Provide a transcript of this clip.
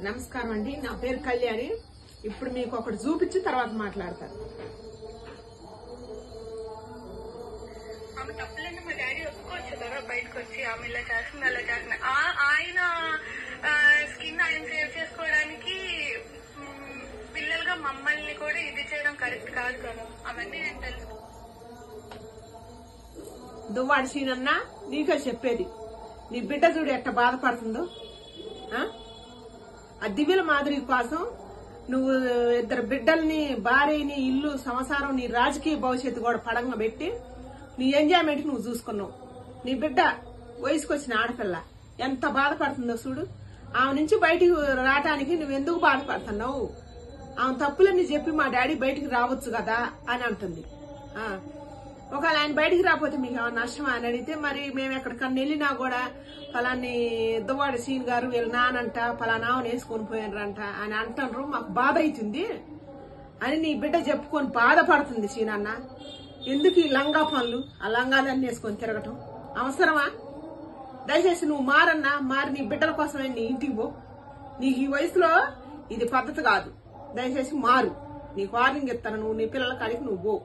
నమస్కారం అండి, నా పేరు కళ్యాణి. ఇప్పుడు మీకు ఒకటి చూపించి తర్వాత మాట్లాడతాను. ఆమె తప్పులని మా డాడీ ఒప్పుకోవచ్చు కదా, బయటకు వచ్చి ఆమె ఇలా చేస్తుంది అలా చేస్తుంది. ఆయన స్కిన్ ఆయన సేవ్ చేసుకోవడానికి పిల్లలుగా మమ్మల్ని కూడా ఇది చేయడం కరెక్ట్ కాదు కదా. అవన్నీ నేను తెలుసు. దువ్వాడి సీనన్నా నీకే చెప్పేది. నీ బిడ్డ చూడు ఎట్ట బాధపడుతుందో. ఆ దివ్యల మాదిరి కోసం నువ్వు ఇద్దరు బిడ్డల్ని, భార్యని, ఇల్లు, సంసారం, నీ రాజకీయ భవిష్యత్తు కూడా పడంగా పెట్టి నీ ఎంజాయ్మెంట్ నువ్వు చూసుకున్నావు. నీ బిడ్డ వయసుకొచ్చిన ఆడపిల్ల ఎంత బాధపడుతుందో చూడు. ఆమె నుంచి బయటికి రావటానికి నువ్వెందుకు బాధపడుతున్నావు? ఆమె తప్పులన్నీ చెప్పి మా డాడీ బయటికి రావచ్చు కదా అని అంటుంది. ఒకవేళ ఆయన బయటికి రాకపోతే మీకు ఏమైనా నష్టమా అని అడిగితే, మరి మేము ఎక్కడికన్నా వెళ్ళినా కూడా ఫలాన్ని దువ్వాడి సీన్ గారు వీళ్ళ నానంట ఫలానా వేసుకొని పోయినరంట అని అంటారు, మాకు బాధ అవుతుంది అని నీ బిడ్డ చెప్పుకొని బాధపడుతుంది. సీనన్న ఎందుకు ఈ లంగా పనులు, ఆ లంగాలన్నీ వేసుకొని తిరగటం అవసరమా? దయచేసి నువ్వు మారన్నా, మారి నీ బిడ్డల కోసమే నీ ఇంటికి పో. నీకు ఈ వయసులో ఇది పద్ధతి కాదు. దయచేసి మారు. నీకు వార్నింగ్ ఇస్తాను, నువ్వు నీ పిల్లల కాడికి నువ్వు పో.